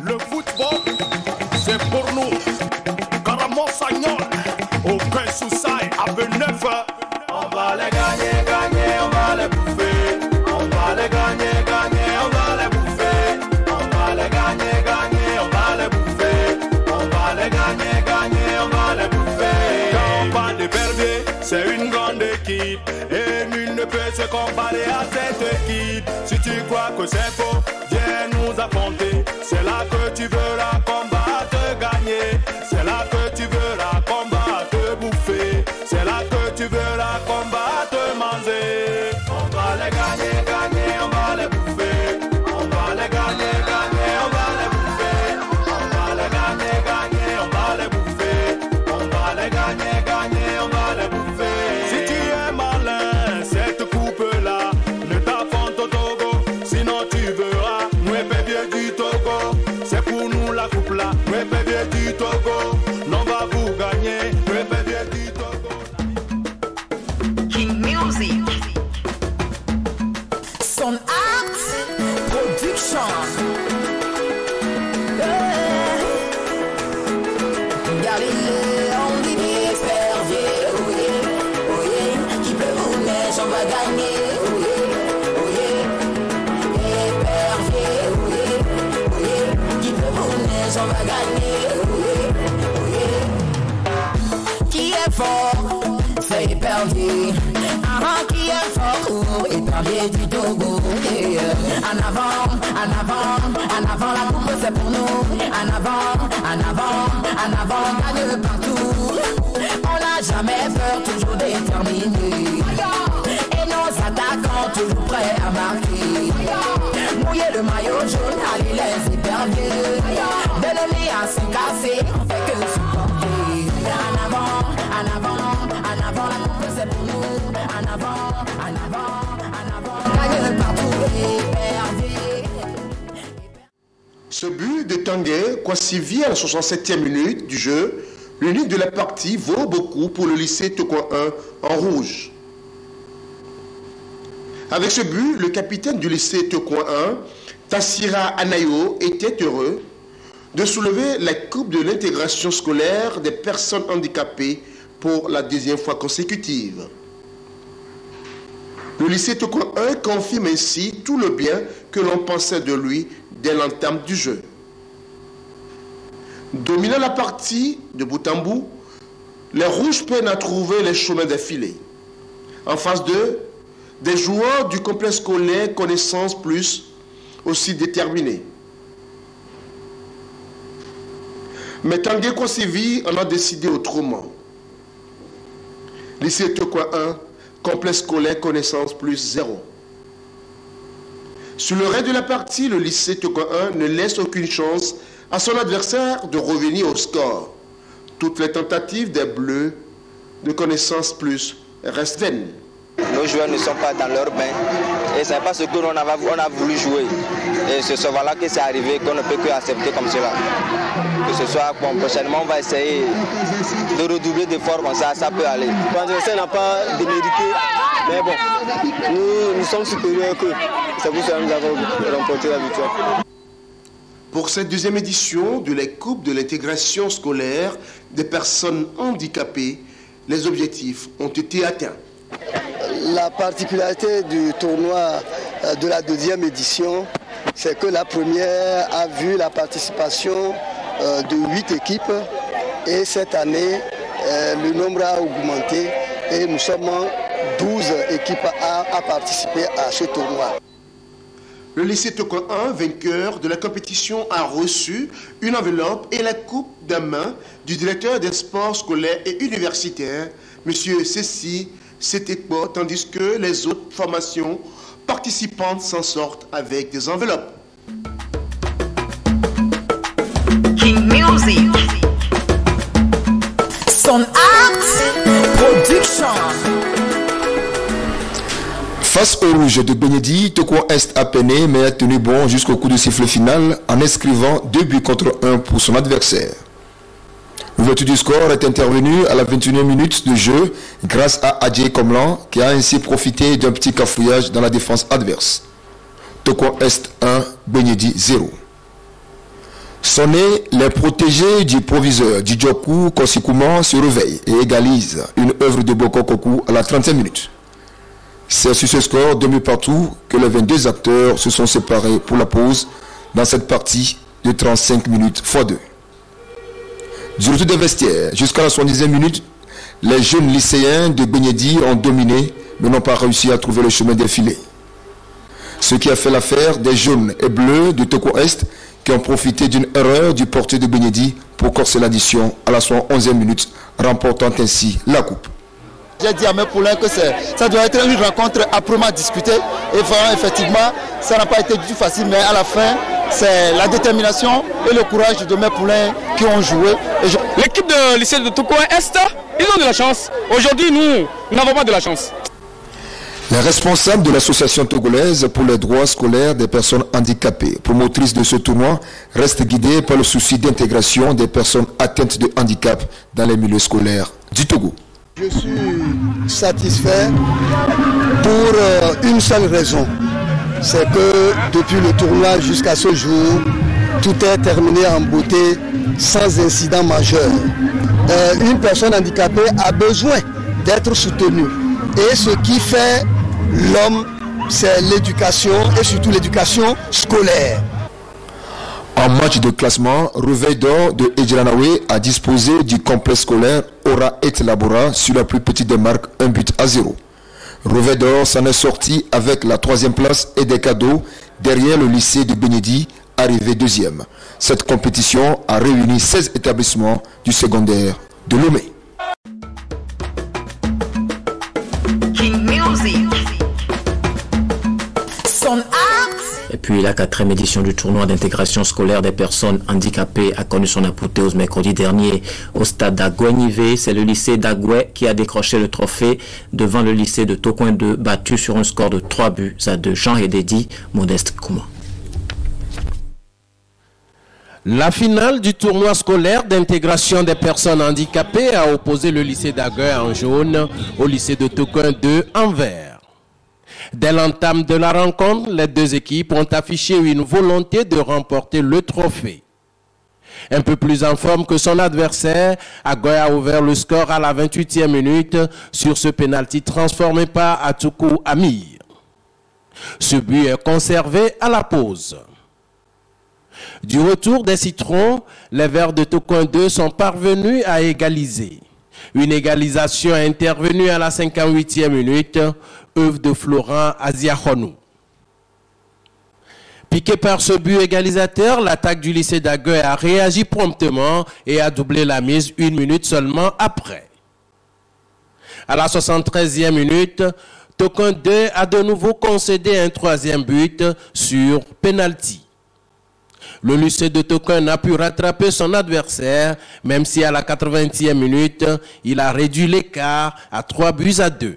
Le football, c'est pour nous. Caramo Sagnol, aucun souci, à 29. On va les gagner, gagner, on va les bouffer. On va les gagner, gagner, on va les bouffer. On va les gagner, gagner, on va les bouffer. On va les gagner, gagner, on va les bouffer. Campagne de Verviers, c'est une grande équipe. Et nul ne peut se comparer à cette équipe. Si tu crois que c'est faux, viens nous affronter. C'est là que tu verras combattre, gagner. C'est là que tu verras combattre, bouffer. C'est là que tu verras combattre, manger. On va les gagner, gagner, on va les bouffer. On va les gagner, gagner, on va les bouffer. On va les gagner, gagner, on va les bouffer. On va les gagner, gagner, on va les bouffer. Si tu es malin, cette coupe-là ne t'affronte au Togo. Sinon tu verras, nous bien du Togo. C'est pour nous la coupe-là, nous bien du Togo. Non va vous gagner, nous bien du Togo. King Music. Son Art Production. Galilée, on dit Verviers, oh yeah, oh yeah. Qui peut vous mettre, on va gagner, oh yeah, oh yeah. Verviers, oh yeah, oh yeah. Qui peut vous mettre, on va gagner, oh yeah, oh yeah. Qui est fort, c'est Verviers. Qui est fort, Verviers du Togo. En avant, en avant, en avant, la coupe c'est pour nous. En avant, en avant, en avant, gagne partout. On n'a jamais peur, toujours déterminé. Et nos attaquants toujours prêts à marquer. Mouiller le maillot jaune, allez les Verviers. De l'ennemi à se casser, on fait que supporter. En avant, en avant, en avant, la coupe c'est pour nous. En avant, en avant, en avant, gagne partout. Ce but de Tanguay Kwasivi à la 67e minute du jeu, l'unique de la partie, vaut beaucoup pour le lycée Tokoin 1 en rouge. Avec ce but, le capitaine du lycée Tokoin 1, Tassira Anayo, était heureux de soulever la coupe de l'intégration scolaire des personnes handicapées pour la deuxième fois consécutive. Le lycée Tokoin 1 confirme ainsi tout le bien que l'on pensait de lui dès l'entame du jeu. Dominant la partie de bout en bout, les rouges peinent à trouver les chemins défilés. En face d'eux, des joueurs du complexe scolaire Connaissance Plus aussi déterminés. Mais Tanguay Kwasivi en a décidé autrement. Lycée Tokoin 1, complexe scolaire Connaissance Plus 0. Sur le reste de la partie, le lycée Tokoin 1 ne laisse aucune chance à son adversaire de revenir au score. Toutes les tentatives des Bleus de Connaissance Plus restent vaines. Nos joueurs ne sont pas dans leur bain et ce n'est pas ce que l'on a voulu jouer. Et c'est ce voilà que c'est arrivé qu'on ne peut que accepter comme cela. Que ce soit bon, prochainement on va essayer de redoubler d'efforts comme ça peut aller. L'adversaire n'a pas démérité, mais bon, nous sommes supérieurs que c'est pour ça que nous avons remporté la victoire. Pour cette deuxième édition de la Coupe de l'intégration scolaire des personnes handicapées, les objectifs ont été atteints. La particularité du tournoi de la deuxième édition, c'est que la première a vu la participation de 8 équipes et cette année, le nombre a augmenté et nous sommes 12 équipes à participer à ce tournoi. Le lycée Tokoin 1, vainqueur de la compétition, a reçu une enveloppe et la coupe d'un main du directeur des sports scolaires et universitaires, M. Cécile Setekbo, tandis que les autres formations participantes s'en sortent avec des enveloppes. King Music. Son Art Production. Face au rouge de Bénédit, Tokoin Est a peiné mais a tenu bon jusqu'au coup de sifflet final en inscrivant 2 buts contre 1 pour son adversaire. L'ouverture du score est intervenue à la 21e minute de jeu grâce à Adjé Komlan qui a ainsi profité d'un petit cafouillage dans la défense adverse. Tokoin Est 1, Bénédit 0. Sonné, les protégés du proviseur Djidjoku Kosikouman se réveillent et égalisent une œuvre de Boko Koku à la 30e minute. C'est sur ce score demi-partout que les 22 acteurs se sont séparés pour la pause dans cette partie de 35 minutes x 2. Du retour des vestiaires jusqu'à la 70e minute, les jeunes lycéens de Benyedi ont dominé mais n'ont pas réussi à trouver le chemin des filets. Ce qui a fait l'affaire des jaunes et bleus de Toko Est qui ont profité d'une erreur du portier de Benyedi pour corser l'addition à la 71e minute, remportant ainsi la coupe. J'ai dit à mes poulains que ça doit être une rencontre âprement discutée et vraiment effectivement ça n'a pas été du tout facile, mais à la fin c'est la détermination et le courage de mes poulains qui ont joué. L'équipe de lycée de Toko Est, ils ont de la chance. Aujourd'hui nous n'avons pas de la chance. Les responsables de l'association togolaise pour les droits scolaires des personnes handicapées, promotrice de ce tournoi, restent guidés par le souci d'intégration des personnes atteintes de handicap dans les milieux scolaires du Togo. Je suis satisfait pour une seule raison, c'est que depuis le tournoi jusqu'à ce jour, tout est terminé en beauté sans incident majeur. Une personne handicapée a besoin d'être soutenue et ce qui fait l'homme, c'est l'éducation et surtout l'éducation scolaire. En match de classement, Réveil d'or de Edjiranawe a disposé du complexe scolaire Ora et Labora sur la plus petite des marques, 1-0. Réveil d'or s'en est sorti avec la 3e place et des cadeaux derrière le lycée de Benyedi, arrivé 2e. Cette compétition a réuni 16 établissements du secondaire de Lomé. King Music. Et puis la 4e édition du tournoi d'intégration scolaire des personnes handicapées a connu son apothéose mercredi dernier au stade d'Agoué-Nivé. C'est le lycée d'Agoué qui a décroché le trophée devant le lycée de Tokoin 2, battu sur un score de 3-2. Jean et Dédi, Modeste Kouma. La finale du tournoi scolaire d'intégration des personnes handicapées a opposé le lycée d'Agoué en jaune au lycée de Tokoin 2 en vert. Dès l'entame de la rencontre, les deux équipes ont affiché une volonté de remporter le trophée. Un peu plus en forme que son adversaire, Agoué a ouvert le score à la 28e minute sur ce pénalty transformé par Atuku Amir. Ce but est conservé à la pause. Du retour des citrons, les Verts de Tokoin 2 sont parvenus à égaliser. Une égalisation est intervenue à la 58e minute, œuvre de Florent Aziahonou. Piqué par ce but égalisateur, l'attaque du lycée d'Agoué a réagi promptement et a doublé la mise 1 minute seulement après. À la 73e minute, Tokoin 2 a de nouveau concédé un 3e but sur penalty. Le lycée de Tokoin n'a pu rattraper son adversaire, même si à la 80e minute, il a réduit l'écart à 3-2.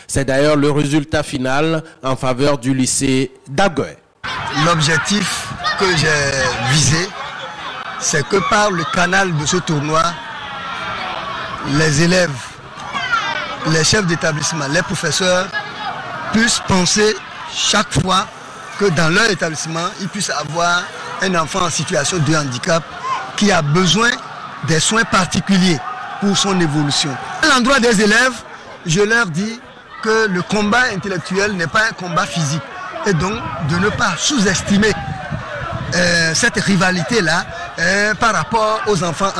C'est d'ailleurs le résultat final en faveur du lycée d'Agoué. L'objectif que j'ai visé, c'est que par le canal de ce tournoi, les élèves, les chefs d'établissement, les professeurs puissent penser chaque fois que dans leur établissement, ils puissent avoir un enfant en situation de handicap qui a besoin des soins particuliers pour son évolution. À l'endroit des élèves, je leur dis que le combat intellectuel n'est pas un combat physique et donc de ne pas sous-estimer cette rivalité-là par rapport aux enfants,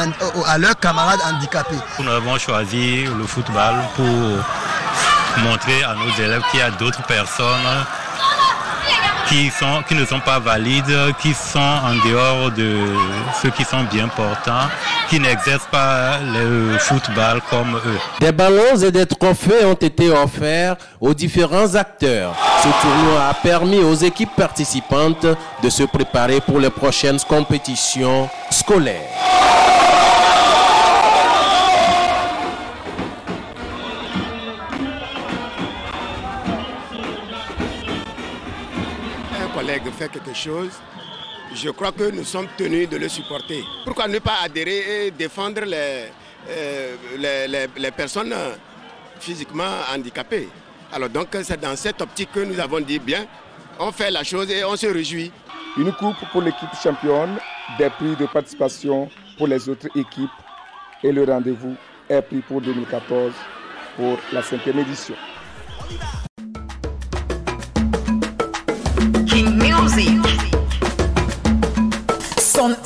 à leurs camarades handicapés. Nous avons choisi le football pour montrer à nos élèves qu'il y a d'autres personnes qui ne sont pas valides, qui sont en dehors de ceux qui sont bien portants, qui n'exercent pas le football comme eux. Des ballons et des trophées ont été offerts aux différents acteurs. Ce tournoi a permis aux équipes participantes de se préparer pour les prochaines compétitions scolaires. Fait quelque chose, je crois que nous sommes tenus de le supporter. Pourquoi ne pas adhérer et défendre les personnes physiquement handicapées? Alors donc c'est dans cette optique que nous avons dit bien, on fait la chose et on se réjouit. Une coupe pour l'équipe championne des prix de participation pour les autres équipes et le rendez-vous est pris pour 2014 pour la 5e édition. King Music. Son art.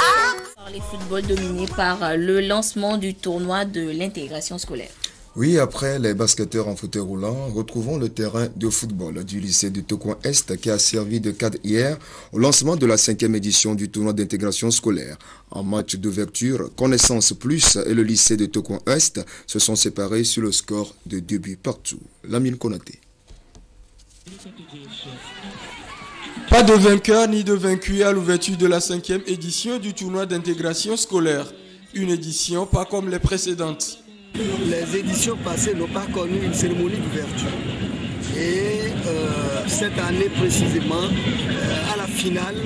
Les footballs dominés par le lancement du tournoi de l'intégration scolaire. Oui, après les basketteurs en fauteuil roulant, retrouvons le terrain de football du lycée de Tokoin Est qui a servi de cadre hier au lancement de la 5e édition du tournoi d'intégration scolaire. En match d'ouverture, Connaissance Plus et le lycée de Tokoin Est se sont séparés sur le score de 2 buts partout. Lamine Konaté. Pas de vainqueur ni de vaincu à l'ouverture de la 5e édition du tournoi d'intégration scolaire. Une édition pas comme les précédentes. Les éditions passées n'ont pas connu une cérémonie d'ouverture. Et cette année précisément, à la finale,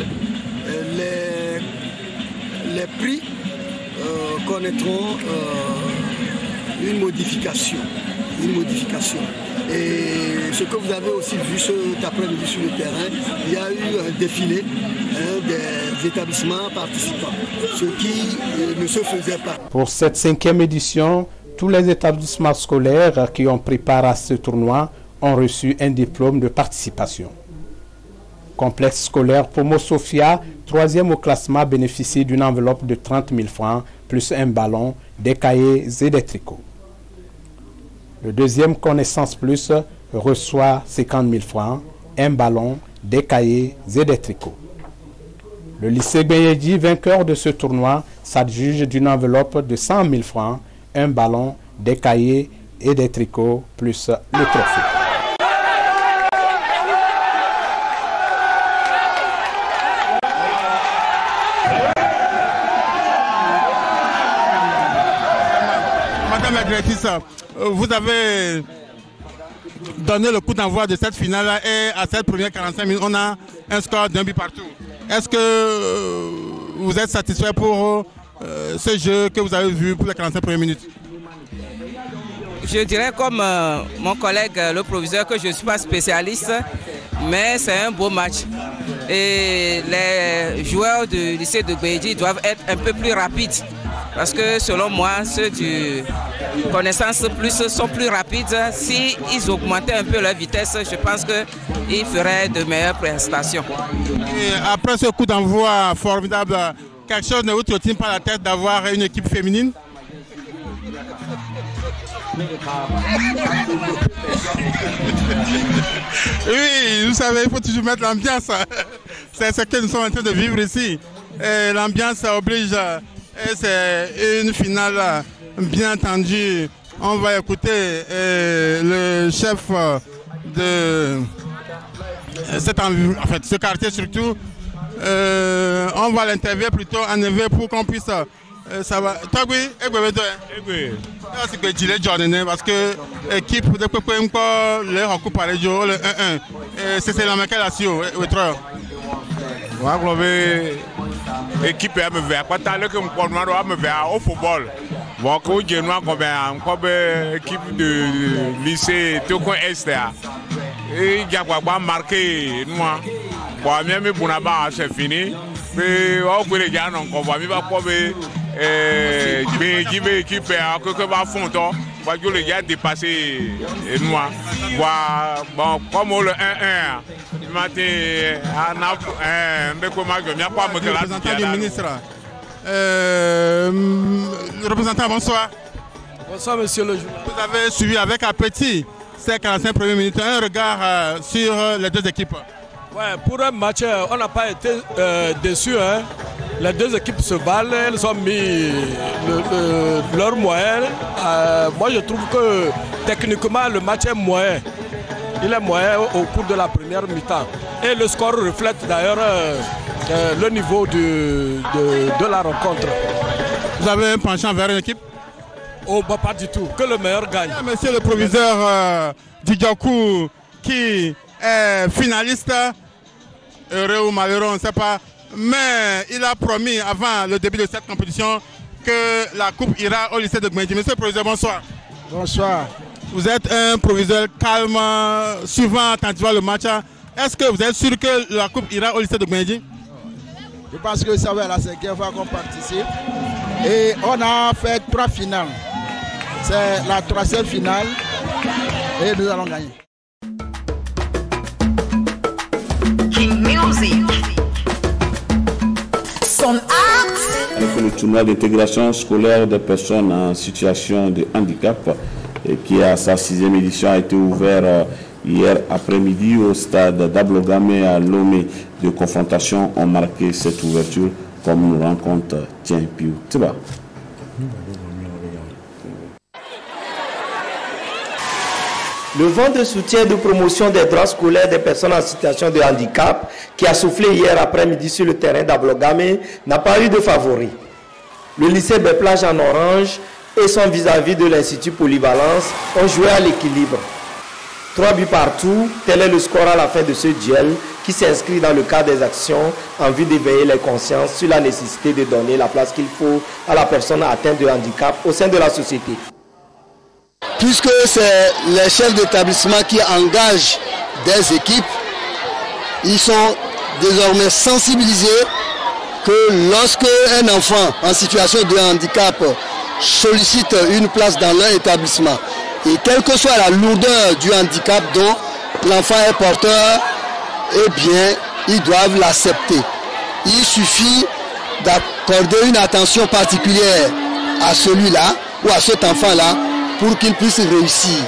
les prix connaîtront une modification. Et ce que vous avez aussi vu cet après-midi sur le terrain, il y a eu un défilé des établissements participants, ce qui ne se faisait pas. Pour cette 5e édition, tous les établissements scolaires qui ont pris part à ce tournoi ont reçu un diplôme de participation. Complexe scolaire Pomo Sofia, 3e au classement, bénéficie d'une enveloppe de 30 000 francs, plus un ballon, des cahiers et des tricots. Le 2e Connaissance Plus reçoit 50 000 francs, un ballon, des cahiers et des tricots. Le lycée Gbenyedi, vainqueur de ce tournoi, s'adjuge d'une enveloppe de 100 000 francs, un ballon, des cahiers et des tricots, plus le trophée. Madame la directrice, vous avez donné le coup d'envoi de cette finale et à cette première 45 minutes, on a un score d'un but partout. Est-ce que vous êtes satisfait pour ce jeu que vous avez vu pour les 45 premières minutes? Je dirais comme mon collègue le proviseur que je ne suis pas spécialiste, mais c'est un beau match. Et les joueurs du lycée de Gbenyedi doivent être un peu plus rapides. Parce que selon moi, ceux du Connaissance Plus sont plus rapides. Si ils augmentaient un peu leur vitesse, je pense qu'ils feraient de meilleures prestations. Et après ce coup d'envoi formidable, quelque chose ne vous trottine pas la tête d'avoir une équipe féminine? Oui, vous savez, il faut toujours mettre l'ambiance. C'est ce que nous sommes en train de vivre ici. L'ambiance oblige. Et c'est une finale bien tendue. On va écouter le chef de ce quartier surtout. On va l'interviewer plutôt en éveil pour qu'on puisse... ça va. Toi, oui, c'est que Gilles Jordan, parce que l'équipe de Pepemko, le recoupe par les jours, le 1-1. C'est la mec là-dessus, oui, trop. Équipe me fait pas tant que me fait au football. Bon, quand je vois comme équipe de lycée Tokoin Est, et il y a marqué moi. Bon, même pour c'est fini. Mais on peut les gars, on va vivre comme équipe que va fond. Je les gars dépasser moi. Bon, comme le 1-1. Le représentant du ministre. Le représentant, bonsoir. Bonsoir, monsieur le journaliste. Vous avez suivi avec appétit ces 45 premières minutes. Un regard sur les deux équipes. Ouais, pour un match, on n'a pas été déçus. Hein. Les deux équipes se valent, elles ont mis leur moyen. Moi, je trouve que techniquement, le match est moyen. Il est moyen au cours de la première mi-temps. Et le score reflète d'ailleurs le niveau de la rencontre. Vous avez un penchant vers une équipe? Oh, bah, pas du tout. Que le meilleur gagne. Monsieur le proviseur Djidjakou, qui est finaliste, heureux ou malheureux, on ne sait pas, mais il a promis avant le début de cette compétition que la coupe ira au lycée de Gbenyedi. Monsieur le proviseur, bonsoir. Bonsoir. Vous êtes un proviseur calme, suivant attentivement le match. Est-ce que vous êtes sûr que la coupe ira au lycée de Gbenyedi? Je pense que ça va la 5e fois qu'on participe. Et on a fait 3 finales. C'est la 3e finale et nous allons gagner. King Music. Son Le tournoi d'intégration scolaire des personnes en situation de handicap qui a sa 6e édition a été ouvert hier après-midi au stade d'Ablogame à Lomé. De confrontations ont marqué cette ouverture comme nous rencontre Tiens Piu. Le vent de soutien de promotion des droits scolaires des personnes en situation de handicap qui a soufflé hier après-midi sur le terrain d'Ablogame n'a pas eu de favori. Le lycée Béplage en orange et son vis-à-vis de l'Institut Polyvalence ont joué à l'équilibre. 3 buts partout, tel est le score à la fin de ce duel qui s'inscrit dans le cadre des actions en vue d'éveiller les consciences sur la nécessité de donner la place qu'il faut à la personne atteinte de handicap au sein de la société. Puisque c'est les chefs d'établissement qui engagent des équipes, ils sont désormais sensibilisés que lorsque un enfant en situation de handicap sollicite une place dans leur établissement, et quelle que soit la lourdeur du handicap dont l'enfant est porteur, eh bien, ils doivent l'accepter. Il suffit d'accorder une attention particulière à celui-là ou à cet enfant-là pour qu'il puisse réussir.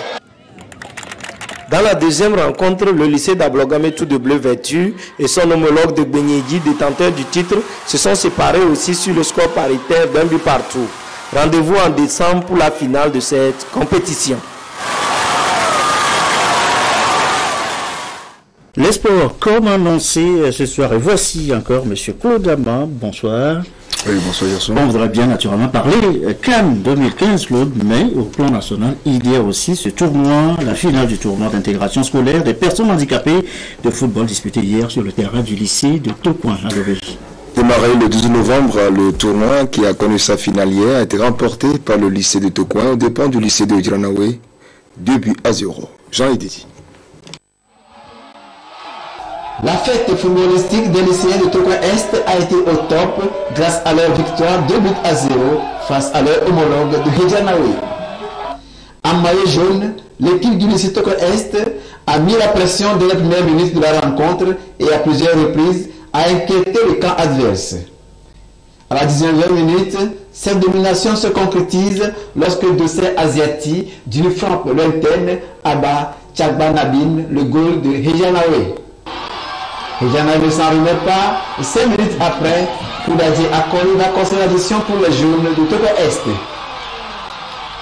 Dans la deuxième rencontre, le lycée d'Ablogame tout de bleu vêtu et son homologue de Benyedi, détenteur du titre, se sont séparés aussi sur le score paritaire d'un but partout. Rendez-vous en décembre pour la finale de cette compétition. Les sports, comme annoncé ce soir, et voici encore M. Claude Ama, bonsoir. Oui, bonsoir, Gerson. On voudrait bien naturellement parler CAN 2015, Claude, mais au plan national, il y a aussi ce tournoi, la finale du tournoi d'intégration scolaire des personnes handicapées de football disputé hier sur le terrain du lycée de Tocoin à l'origine. Démarré le 12 novembre, le tournoi qui a connu sa finale hier a été remporté par le lycée de Tocoin aux dépens du lycée de Djiranawe, 2-0. Jean-Edith. La fête footballistique des lycéens de Tocoin Est a été au top grâce à leur victoire 2-0 face à leur homologue de Djiranawe. En maillot jaune, l'équipe du lycée Tocoin Est a mis la pression dès les premières minutes de la rencontre et à plusieurs reprises a inquiété le camp adverse. À la 19e minute, cette domination se concrétise lorsque Dossé Asiati, d'une frappe lointaine, abat Tchagba Nabin, le goal de Djiranawe. Djiranawe ne s'en remet pas, et 5 minutes après, Koudadji a connu la consolidation pour les jaunes de Tocoin Est.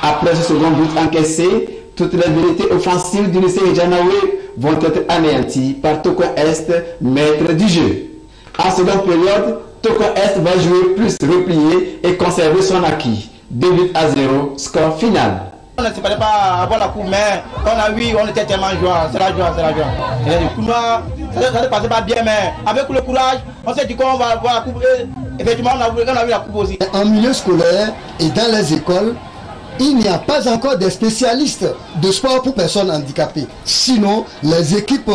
Après ce second but encaissé, toutes les vérités offensives du lycée Djiranawe vont être anéanties par Tocoin Est, maître du jeu. En seconde période, Tocoin Est va jouer plus replié et conserver son acquis. 2-0, score final. On ne se parlait pas avant la coupe, mais on a vu, on était tellement joie, c'est la joie. Ça ne passait pas bien, mais avec le courage, on s'est dit qu'on va voir la coupe. Et effectivement, on a vu la coupe aussi. En milieu scolaire et dans les écoles, il n'y a pas encore de spécialistes de sport pour personnes handicapées. Sinon, les équipes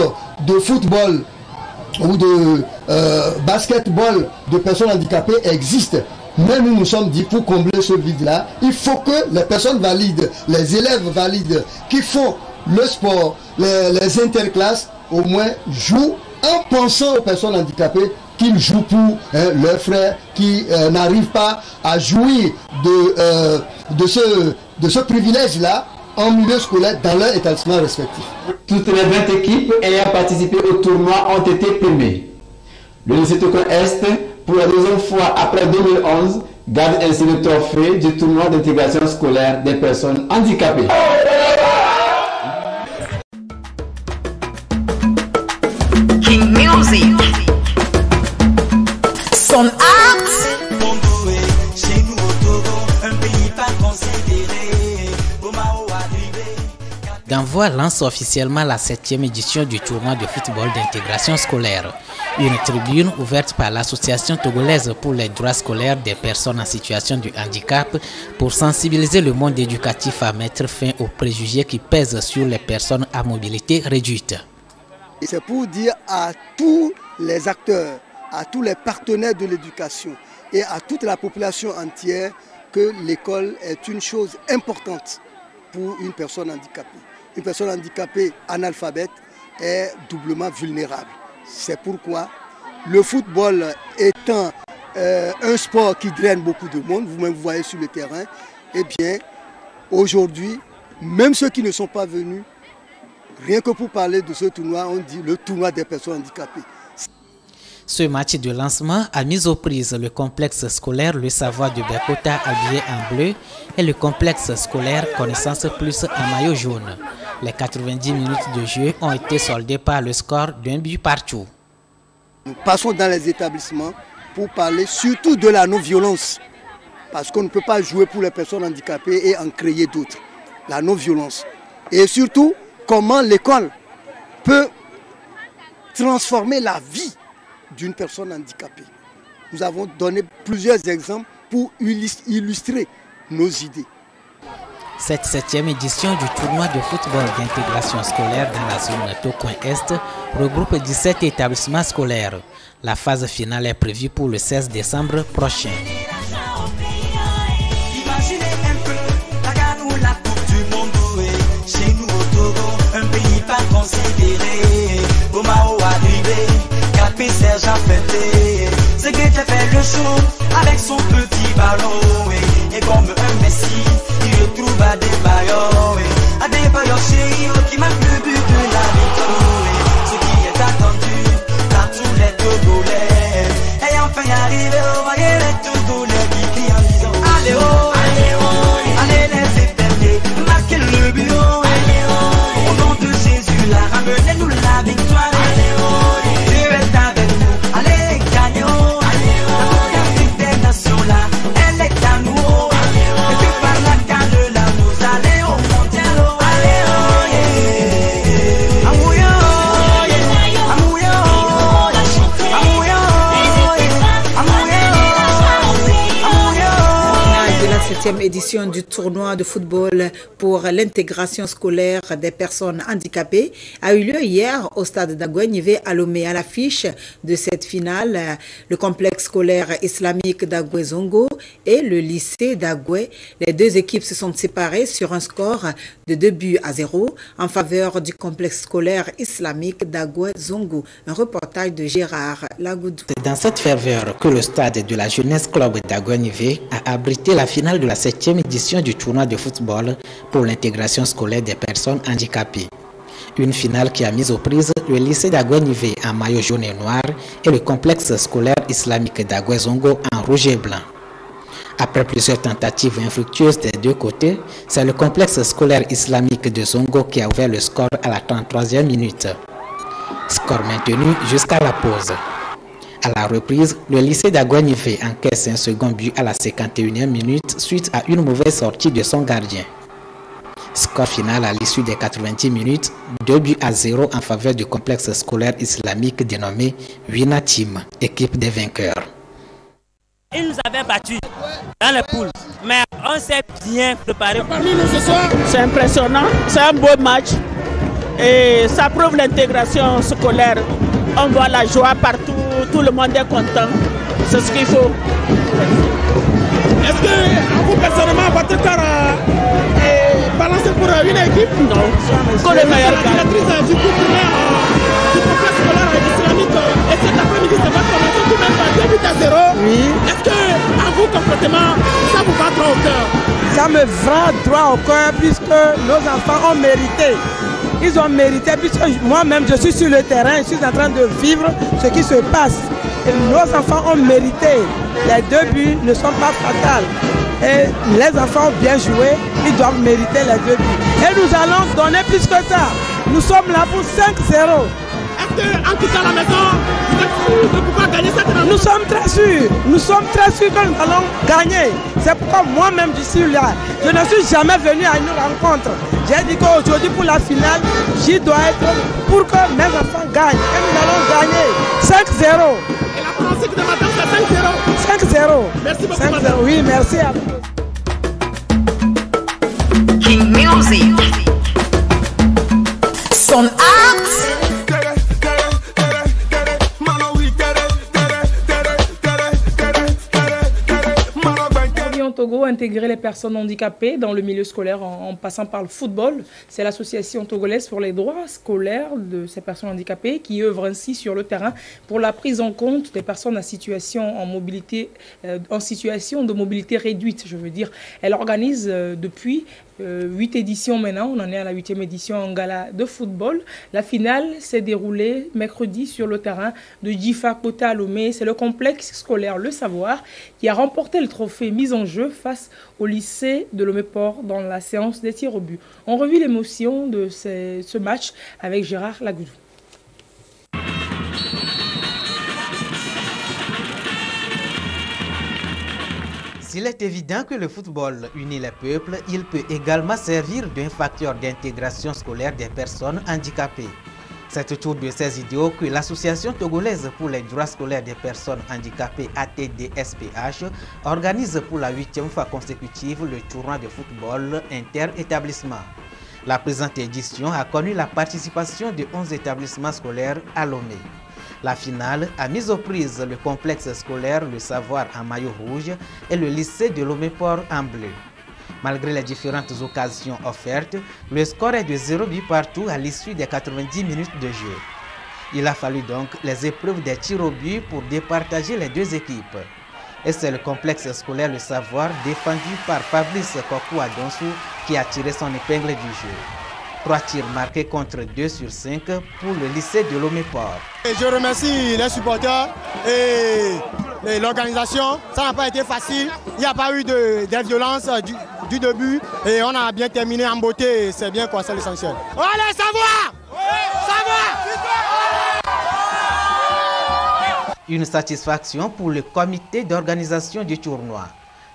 de football ou de basketball de personnes handicapées existent. Mais nous nous sommes dit, pour combler ce vide-là, il faut que les personnes valides, les élèves valides qui font le sport, les interclasses, au moins jouent en pensant aux personnes handicapées qu'ils jouent pour leurs frères qui n'arrivent pas à jouir de ce privilège-là en milieu scolaire dans leur établissement respectif. Toutes les 20 équipes ayant participé au tournoi ont été primées. Le lycée Tocoin Est, pour la deuxième fois après 2011, garde ainsi le trophée du tournoi d'intégration scolaire des personnes handicapées. King Music. Son art. D'Envoi lance officiellement la 7e édition du tournoi de football d'intégration scolaire. Une tribune ouverte par l'Association togolaise pour les droits scolaires des personnes en situation de handicap pour sensibiliser le monde éducatif à mettre fin aux préjugés qui pèsent sur les personnes à mobilité réduite. C'est pour dire à tous les acteurs, à tous les partenaires de l'éducation et à toute la population entière que l'école est une chose importante pour une personne handicapée. Une personne handicapée analphabète est doublement vulnérable. C'est pourquoi le football étant un sport qui draine beaucoup de monde, vous-même vous voyez sur le terrain, eh bien, aujourd'hui, même ceux qui ne sont pas venus, rien que pour parler de ce tournoi, on dit le tournoi des personnes handicapées. Ce match de lancement a mis aux prises le complexe scolaire Le Savoir de Bekota habillé en bleu et le complexe scolaire Connaissance Plus en maillot jaune. Les 90 minutes de jeu ont été soldées par le score d'un but partout. Nous passons dans les établissements pour parler surtout de la non-violence. Parce qu'on ne peut pas jouer pour les personnes handicapées et en créer d'autres. La non-violence. Et surtout, comment l'école peut transformer la vie d'une personne handicapée. Nous avons donné plusieurs exemples pour illustrer nos idées. Cette 7e édition du tournoi de football d'intégration scolaire dans la zone Tokoin Est regroupe 17 établissements scolaires. La phase finale est prévue pour le 16 décembre prochain. Imaginez un peu, la Ghana ou la Coupe du Monde, chez nous au Togo, un pays pas considéré. Au Mao arrivé, Capé Sergent fêté, c'est que tu fait le show avec son petit ballon. Et comme un Messi, il retrouve à des bailleurs, à des bailleurs chéris qui marquent le but de la victoire. Ce qui est attendu par tous les Togolais. Et enfin y arrivé, voyez les Togolais qui crient en disant allez oh, allez oh, allez les éperler, marquez le but oh, allez oh, au nom de Jésus là, ramenez-nous la victoire. Allez oh, Dieu est avec nous, allez gagnez oh, allez oh, la Coupe d'Afrique des Nations là, elle est à nous oh, allez oh, et que par la canne là, nous allons au mondial oh, allez oh, yeah, amouya oh, yeah, amouya oh, amouya oh, yeah, amouya oh, amouya oh. De la 7e édition du tournoi de football pour l'intégration scolaire des personnes handicapées a eu lieu hier au stade d'Agoué-Nivé à Lomé. À l'affiche de cette finale, le complexe scolaire islamique d'Agoué-Zongo et le lycée d'Agoué. Les deux équipes se sont séparées sur un score de 2-0 en faveur du complexe scolaire islamique d'Agoué-Zongo. Un reportage de Gérard Lagoudou. C'est dans cette ferveur que le stade de la Jeunesse Club d'Agoué-Nivé a abrité la finale de la 7e édition du tournoi de football pour l'intégration scolaire des personnes handicapées. Une finale qui a mis aux prises le lycée d'Agoué-Nivé en maillot jaune et noir et le complexe scolaire islamique d'Agoué-Zongo en rouge et blanc. Après plusieurs tentatives infructueuses des deux côtés, c'est le complexe scolaire islamique de Zongo qui a ouvert le score à la 33e minute. Score maintenu jusqu'à la pause. À la reprise, le lycée d'Agoué-Nivé encaisse un second but à la 51e minute suite à une mauvaise sortie de son gardien. Score final à l'issue des 90 minutes, 2-0 en faveur du complexe scolaire islamique dénommé Wina Team, équipe des vainqueurs. Ils nous avaient battus dans les poules, mais on s'est bien préparé. Parmi nous ce soir, c'est impressionnant, c'est un beau match et ça prouve l'intégration scolaire. On voit la joie partout, tout le monde est content, c'est ce qu'il faut. Est-ce que vous personnellement, votre cœur est balancé pour une équipe? Non, que le meilleur. La directrice du complexe scolaire islamique, et cet après-midi, c'est votre commencé tout même par 2-0. Oui. Est-ce que, à vous concrètement, ça vous va droit au cœur? Ça me va droit au cœur puisque nos enfants ont mérité. Ils ont mérité puisque moi-même je suis sur le terrain, je suis en train de vivre ce qui se passe. Et nos enfants ont mérité. Les 2 buts ne sont pas fatals. Et les enfants ont bien joué, ils doivent mériter les 2 buts. Et nous allons donner plus que ça. Nous sommes là pour 5-0. Est-ce qu'en quittant la maison, vous êtes sûr de pouvoir gagner cette rencontre? Nous sommes très sûrs. Nous sommes très sûrs que nous allons gagner. C'est pourquoi moi-même je suis là. Je ne suis jamais venu à une rencontre. J'ai dit qu'aujourd'hui pour la finale, j'y dois être pour que mes enfants gagnent. Et nous allons gagner 5-0. Et la pronostic de madame c'est 5-0. 5-0. Merci beaucoup madame. Oui, merci à vous. King Music. Son art. intégrer les personnes handicapées dans le milieu scolaire en passant par le football. C'est l'association togolaise pour les droits scolaires de ces personnes handicapées qui œuvre ainsi sur le terrain pour la prise en compte des personnes en situation de mobilité réduite, je veux dire. Elle organise depuis 8 éditions maintenant, on en est à la 8e édition en gala de football. La finale s'est déroulée mercredi sur le terrain de Djifa Kota à Lomé. C'est le complexe scolaire Le Savoir qui a remporté le trophée mise en jeu face au lycée de Lomé-Port dans la séance des tirs au but. On revit l'émotion de ce match avec Gérard Lagoudou. S'il est évident que le football unit les peuples, il peut également servir d'un facteur d'intégration scolaire des personnes handicapées. C'est autour de ces idéaux que l'Association togolaise pour les droits scolaires des personnes handicapées ATDSPH organise pour la 8e fois consécutive le tournoi de football inter-établissement. La présente édition a connu la participation de 11 établissements scolaires à Lomé. La finale a mis aux prises le complexe scolaire Le Savoir en maillot rouge et le lycée de Lomé-Port en bleu. Malgré les différentes occasions offertes, le score est de 0 but partout à l'issue des 90 minutes de jeu. Il a fallu donc les épreuves des tirs au but pour départager les deux équipes. Et c'est le complexe scolaire Le Savoir défendu par Fabrice Kokou Adonsou qui a tiré son épingle du jeu. 3 tirs marqués contre 2 sur 5 pour le lycée de Lomé-Port. Je remercie les supporters et l'organisation. Ça n'a pas été facile. Il n'y a pas eu de violence du début et on a bien terminé en beauté. C'est bien quoi, c'est l'essentiel. Allez, Savoir! Une satisfaction pour le comité d'organisation du tournoi.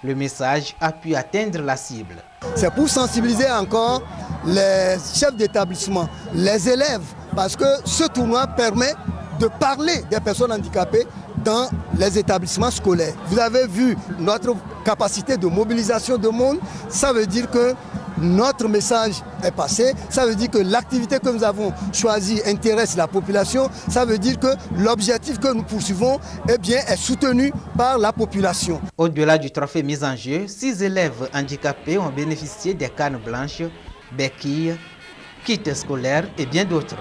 Le message a pu atteindre la cible. C'est pour sensibiliser encore les chefs d'établissement, les élèves, parce que ce tournoi permet de parler des personnes handicapées dans les établissements scolaires. Vous avez vu notre capacité de mobilisation de monde, ça veut dire que notre message est passé, ça veut dire que l'activité que nous avons choisie intéresse la population, ça veut dire que l'objectif que nous poursuivons est soutenu par la population. Au-delà du trophée mis en jeu, 6 élèves handicapés ont bénéficié des cannes blanches, béquilles, kits scolaires et bien d'autres.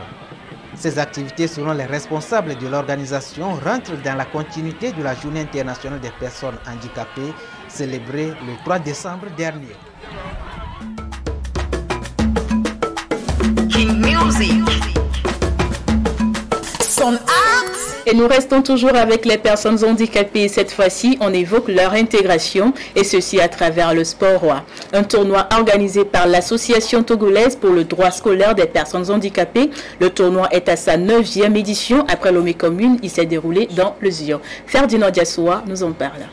Ces activités, selon les responsables de l'organisation, rentrent dans la continuité de la Journée internationale des personnes handicapées, célébrée le 3 décembre dernier. Et nous restons toujours avec les personnes handicapées. Cette fois-ci, on évoque leur intégration et ceci à travers le sport roi. Un tournoi organisé par l'Association togolaise pour le droit scolaire des personnes handicapées. Le tournoi est à sa 9e édition. Après Lomé Commune, il s'est déroulé dans le Zion. Ferdinand Diassoua nous en parle.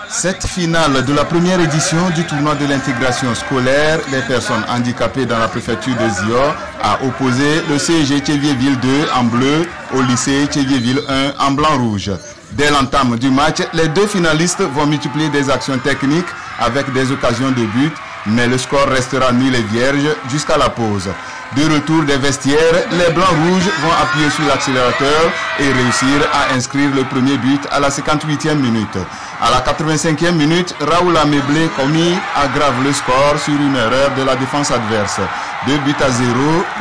Cette finale de la première édition du tournoi de l'intégration scolaire des personnes handicapées dans la préfecture de Zion a opposé le CEG Tchéviéville 2 en bleu au lycée Tchéviéville 1 en blanc-rouge. Dès l'entame du match, les deux finalistes vont multiplier des actions techniques avec des occasions de but, mais le score restera nul et vierge jusqu'à la pause. De retour des vestiaires, les blancs-rouges vont appuyer sur l'accélérateur et réussir à inscrire le premier but à la 58e minute. À la 85e minute, Raoul Ameblé commis aggrave le score sur une erreur de la défense adverse. 2 buts à 0,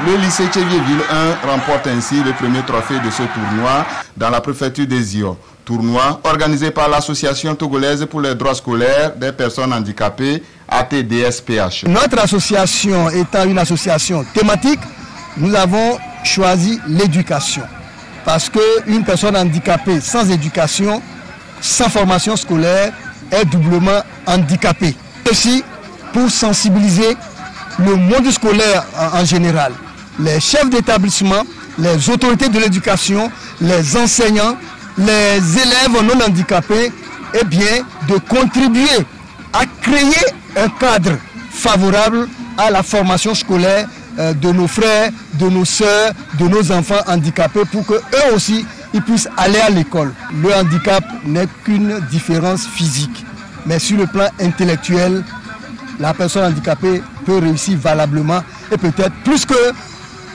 le lycée Tchéviéville 1 remporte ainsi le premier trophée de ce tournoi dans la préfecture des Zion. Tournoi organisé par l'Association togolaise pour les droits scolaires des personnes handicapées, ATDSPH. Notre association étant une association thématique, nous avons choisi l'éducation. Parce qu'une personne handicapée sans éducation, sans formation scolaire, est doublement handicapée. Aussi pour sensibiliser le monde scolaire en général, les chefs d'établissement, les autorités de l'éducation, les enseignants, les élèves non handicapés, eh bien, de contribuer à créer un cadre favorable à la formation scolaire de nos frères, de nos sœurs, de nos enfants handicapés pour qu'eux aussi ils puissent aller à l'école. Le handicap n'est qu'une différence physique, mais sur le plan intellectuel, la personne handicapée peut réussir valablement et peut-être plus que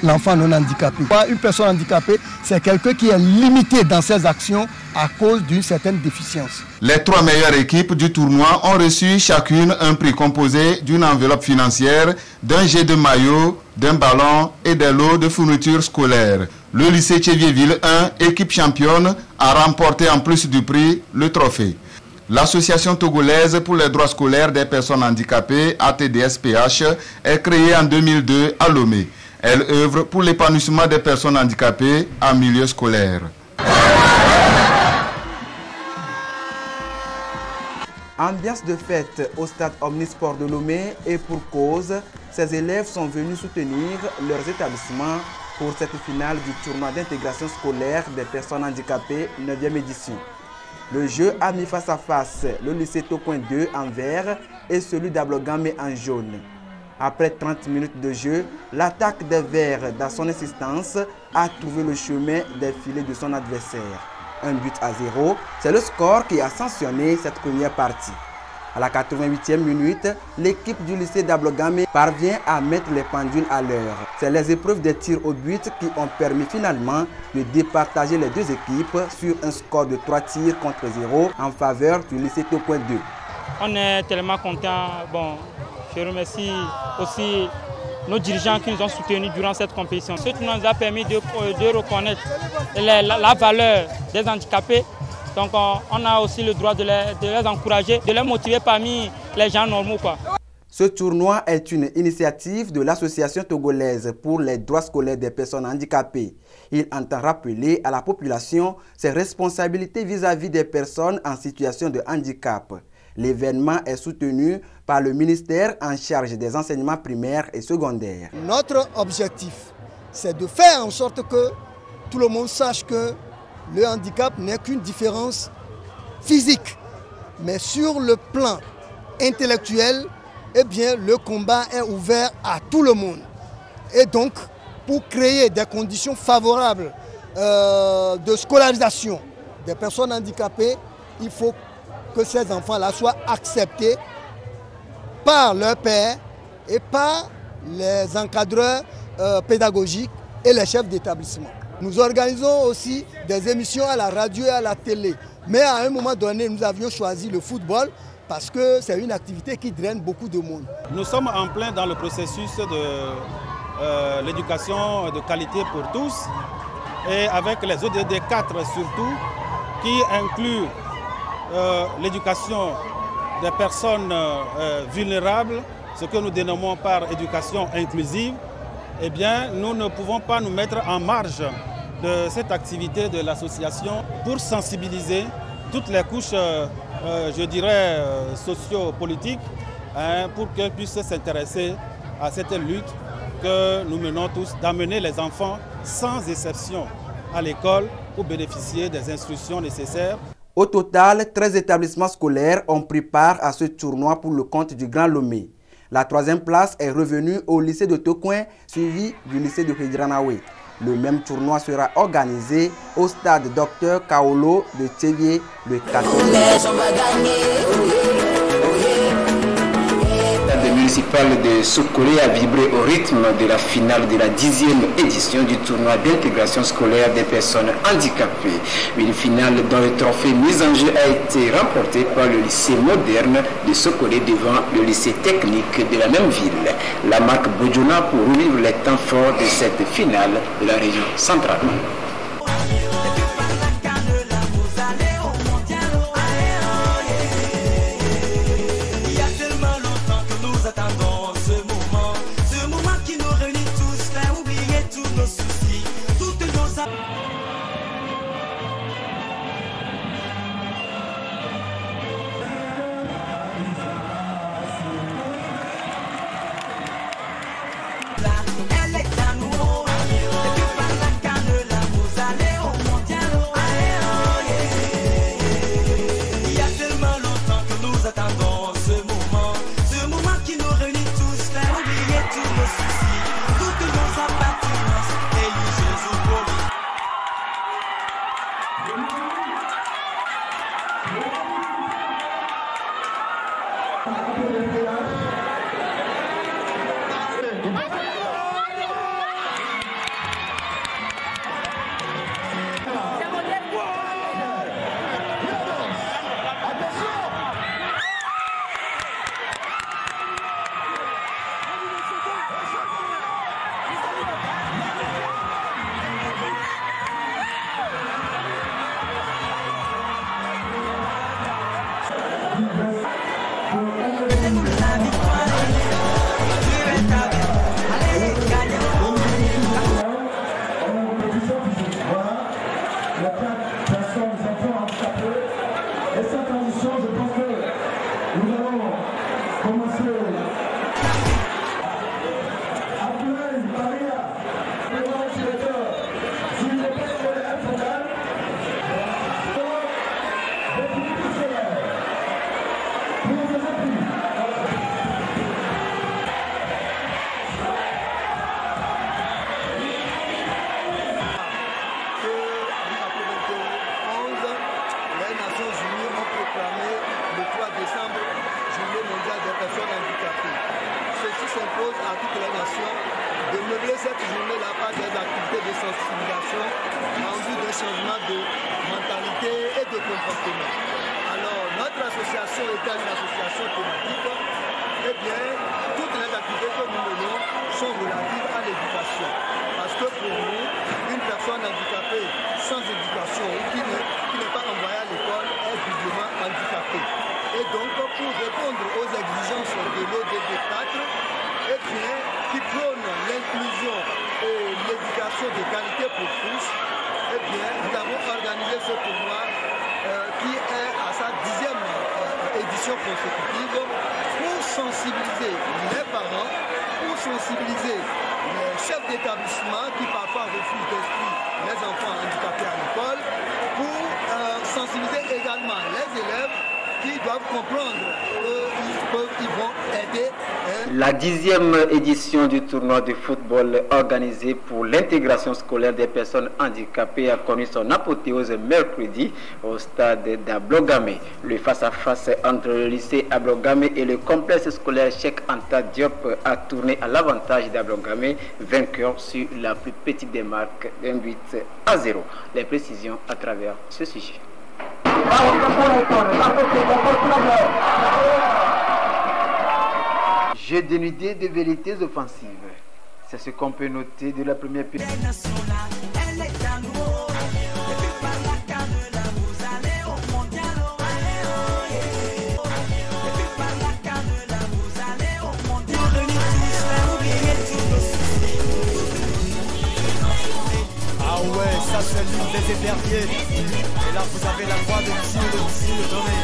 l'enfant non handicapé. Une personne handicapée, c'est quelqu'un qui est limité dans ses actions à cause d'une certaine déficience. Les 3 meilleures équipes du tournoi ont reçu chacune un prix composé d'une enveloppe financière, d'un jet de maillot, d'un ballon et des lots de fournitures scolaires. Le lycée Tchéviéville 1, équipe championne, a remporté en plus du prix le trophée. L'Association togolaise pour les droits scolaires des personnes handicapées, ATDSPH, est créée en 2002 à Lomé. Elle œuvre pour l'épanouissement des personnes handicapées en milieu scolaire. Ambiance de fête au stade Omnisport de Lomé et pour cause, ces élèves sont venus soutenir leurs établissements pour cette finale du tournoi d'intégration scolaire des personnes handicapées 9e édition. Le jeu a mis face à face le lycée Tocoin 2 en vert et celui d'Ablogamé en jaune. Après 30 minutes de jeu, l'attaque des Verts dans son insistance a trouvé le chemin des filets de son adversaire. 1-0, c'est le score qui a sanctionné cette première partie. À la 88e minute, l'équipe du lycée d'Ablogamé parvient à mettre les pendules à l'heure. C'est les épreuves des tirs au but qui ont permis finalement de départager les deux équipes sur un score de 3 tirs contre 0 en faveur du lycée Tocoin 2. On est tellement contents. Bon, je remercie aussi nos dirigeants qui nous ont soutenus durant cette compétition. Ce tournoi nous a permis de reconnaître la valeur des handicapés. Donc on a aussi le droit de les encourager, de les motiver parmi les gens normaux, quoi. Ce tournoi est une initiative de l'Association togolaise pour les droits scolaires des personnes handicapées. Il entend rappeler à la population ses responsabilités vis-à-vis des personnes en situation de handicap. L'événement est soutenu par le ministère en charge des enseignements primaires et secondaires. Notre objectif, c'est de faire en sorte que tout le monde sache que le handicap n'est qu'une différence physique. Mais sur le plan intellectuel, eh bien, le combat est ouvert à tout le monde. Et donc, pour créer des conditions favorables de scolarisation des personnes handicapées, il faut que ces enfants-là soient acceptés par leurs pairs et par les encadreurs pédagogiques et les chefs d'établissement. Nous organisons aussi des émissions à la radio et à la télé. Mais à un moment donné, nous avions choisi le football parce que c'est une activité qui draine beaucoup de monde. Nous sommes en plein dans le processus de l'éducation de qualité pour tous et avec les ODD 4 surtout qui incluent l'éducation des personnes vulnérables, ce que nous dénommons par éducation inclusive. Eh bien, nous ne pouvons pas nous mettre en marge de cette activité de l'association pour sensibiliser toutes les couches, je dirais, socio-politiques, pour qu'elles puissent s'intéresser à cette lutte que nous menons tous, d'amener les enfants sans exception à l'école pour bénéficier des instructions nécessaires. Au total, 13 établissements scolaires ont pris part à ce tournoi pour le compte du Grand Lomé. La 3e place est revenue au lycée de Tocoin, suivi du lycée de Hidranawe. Le même tournoi sera organisé au stade Dr Kaolo de Tchévié le 14 Le municipal de Sokolé a vibré au rythme de la finale de la 10e édition du tournoi d'intégration scolaire des personnes handicapées. Une finale dont le trophée mis en jeu a été remporté par le lycée moderne de Sokolé devant le lycée technique de la même ville. La marque Bojona pour revivre les temps forts de cette finale de la région centrale. s'impose à toutes les nations de meubler cette journée-là par des activités de sensibilisation en vue d'un changement de mentalité et de comportement. Alors, notre association étant une association thématique, eh bien, toutes les activités que nous menons sont relatives à l'éducation. Parce que pour nous, une personne handicapée sans éducation ou qui n'est pas envoyée à l'école est doublement handicapée. Et donc, pour répondre aux exigences de l'ODD 4, eh bien, qui prône l'inclusion et l'éducation de qualité pour tous, eh bien, nous avons organisé ce tournoi qui est à sa 10e édition consécutive pour sensibiliser les parents, pour sensibiliser les chefs d'établissement qui parfois refusent d'inscrire les enfants handicapés à l'école, pour sensibiliser également les élèves qui doivent comprendre qu'ils vont aider. La 10e édition du tournoi de football organisé pour l'intégration scolaire des personnes handicapées a connu son apothéose mercredi au stade d'Ablogame. Le face-à-face entre le lycée Ablogame et le complexe scolaire Cheikh Anta Diop a tourné à l'avantage d'Ablogame, vainqueur sur la plus petite des marques, 1-8-0. Les précisions à travers ce sujet. J'ai dénudé de vérités offensives. C'est ce qu'on peut noter de la première période. Ah ouais, ça c'est l'île des éperviers. Et là vous avez la croix de missile donné.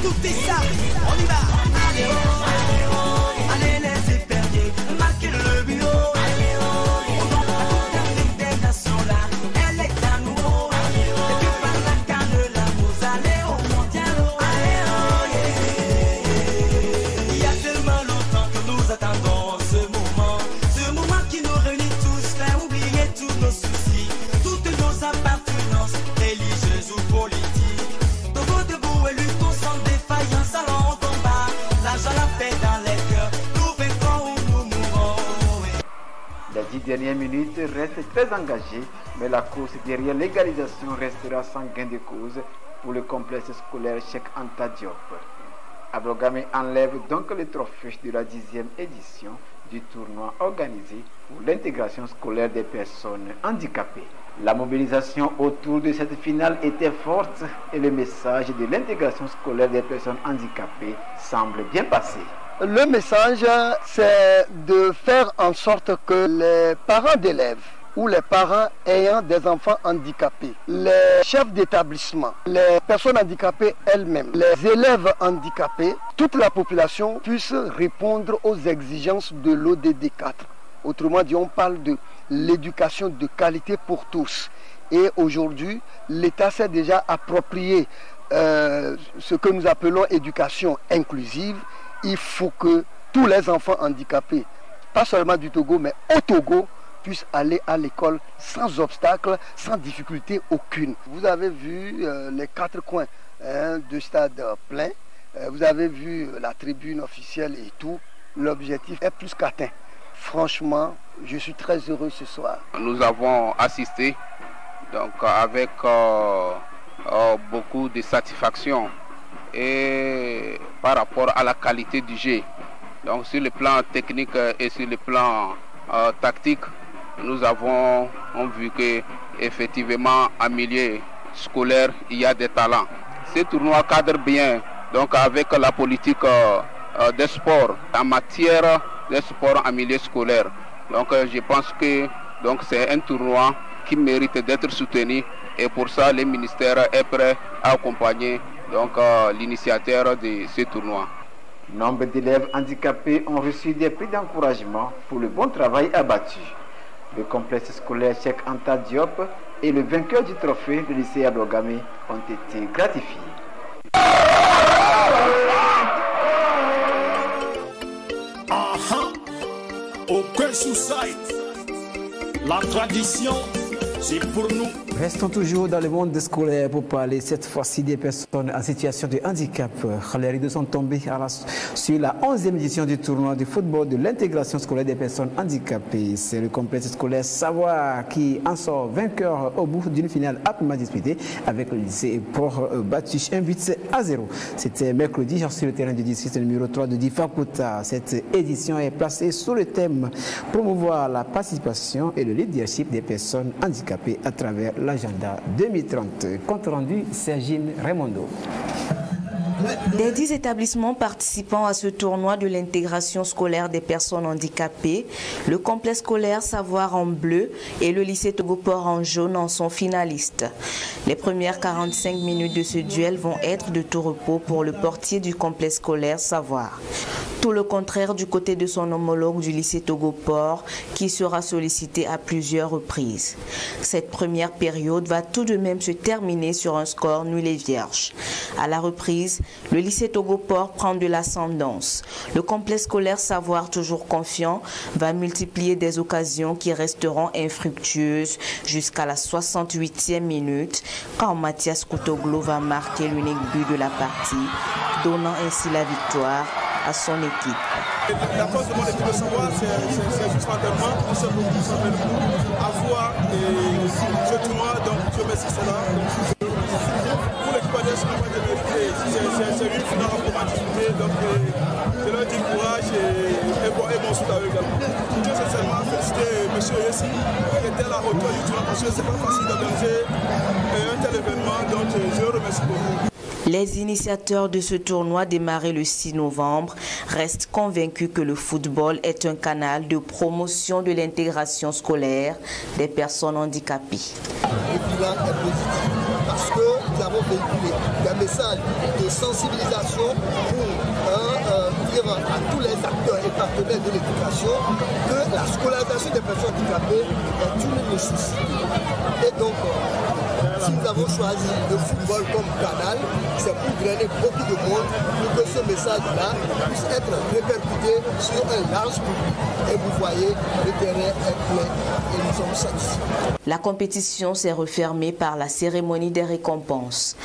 Écoutez ça, on y va. Allez les éperviers, marquez le bureau. On donne la coupe d'intégration là, elle est à nous. Et puis par la canne là, vous allez au mondial. Il y a tellement longtemps que nous attendons ce moment qui nous réunit tous, faire oublier tous nos soucis, toutes nos appartenances, religieuses ou politiques. Debout, debout et luttons sans défaillance, allons au combat. L'argent, la paix dans les cœurs, nous vaincrons ou nous mourrons. Les 10 dernières minutes restent très engagées, mais la course derrière l'égalisation restera sans gain de cause pour le complexe scolaire Cheikh Anta Diop. Ablogame enlève donc le trophée de la 10e édition du tournoi organisé pour l'intégration scolaire des personnes handicapées. La mobilisation autour de cette finale était forte et le message de l'intégration scolaire des personnes handicapées semble bien passé. Le message, c'est de faire en sorte que les parents d'élèves ou les parents ayant des enfants handicapés, les chefs d'établissement, les personnes handicapées elles-mêmes, les élèves handicapés, toute la population puisse répondre aux exigences de l'ODD 4. Autrement dit, on parle de l'éducation de qualité pour tous. Et aujourd'hui, l'État s'est déjà approprié ce que nous appelons éducation inclusive. Il faut que tous les enfants handicapés, pas seulement du Togo, mais au Togo, puissent aller à l'école sans obstacle, sans difficulté aucune. Vous avez vu les 4 coins du stade plein, vous avez vu la tribune officielle et tout. L'objectif est plus qu'atteint. Franchement, je suis très heureux ce soir. Nous avons assisté donc, avec beaucoup de satisfaction et par rapport à la qualité du jeu. Donc sur le plan technique et sur le plan tactique, nous avons vu que effectivement en milieu scolaire il y a des talents. Ce tournoi cadre bien donc avec la politique des sports en matière de sport en milieu scolaire. Donc je pense que c'est un tournoi qui mérite d'être soutenu et pour ça le ministère est prêt à accompagner l'initiateur de ce tournoi. Nombre d'élèves handicapés ont reçu des prix d'encouragement pour le bon travail abattu. Le complexe scolaire Cheikh Anta Diop et le vainqueur du trophée, le lycée Ablogame, ont été gratifiés. Aucun sous-site. La tradition possible pour nous. Restons toujours dans le monde scolaire pour parler cette fois-ci des personnes en situation de handicap. Les rideaux sont tombés sur la 11e édition du tournoi de football de l'intégration scolaire des personnes handicapées. C'est le complexe scolaire Savoir qui en sort vainqueur au bout d'une finale âprement disputée avec le lycée Port battu 1-8-0. C'était mercredi sur le terrain du district numéro 3 de Difakouta. Cette édition est placée sous le thème promouvoir la participation et le leadership des personnes handicapées à travers l'agenda 2030. Compte rendu, Sergine Raimondo. Des 10 établissements participant à ce tournoi de l'intégration scolaire des personnes handicapées, le complexe scolaire Savoir en bleu et le lycée Togoport en jaune en sont finalistes. Les premières 45 minutes de ce duel vont être de tout repos pour le portier du complexe scolaire Savoir. Tout le contraire du côté de son homologue du lycée Togoport qui sera sollicité à plusieurs reprises. Cette première période va tout de même se terminer sur un score nul et vierge. À la reprise, le lycée Togoport prend de l'ascendance. Le complexe scolaire Savoir, toujours confiant, va multiplier des occasions qui resteront infructueuses jusqu'à la 68e minute quand Mathias Koutoglo va marquer l'unique but de la partie, donnant ainsi la victoire à son équipe. La cause de mon équipe de Savoir, c'est juste l'entraînement. On s'est beaucoup à voir ce tournoi, donc je remercie cela. Pour l'équipe adverse, c'est une finale à pouvoir disputer, donc je leur dis courage et bon soutien à eux également. Je tiens sincèrement à féliciter M. Yessi qui était à la hauteur du tournoi parce que c'est pas facile d'organiser un tel événement, donc je le remercie beaucoup. Les initiateurs de ce tournoi démarré le 6 novembre restent convaincus que le football est un canal de promotion de l'intégration scolaire des personnes handicapées. Le bilan est positif parce que nous avons véhiculé des messages de sensibilisation pour dire à tous les acteurs et partenaires de l'éducation que la scolarisation des personnes handicapées est une nécessité. Et donc, si nous avons choisi le football comme canal, c'est pour drainer beaucoup de monde pour que ce message-là puisse être répercuté sur un large public. Et vous voyez, le terrain est plein et nous sommes satisfaits. La compétition s'est refermée par la cérémonie des récompenses.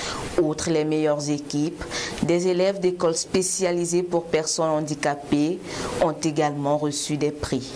Outre les meilleures équipes, des élèves d'écoles spécialisées pour personnes handicapées ont également reçu des prix.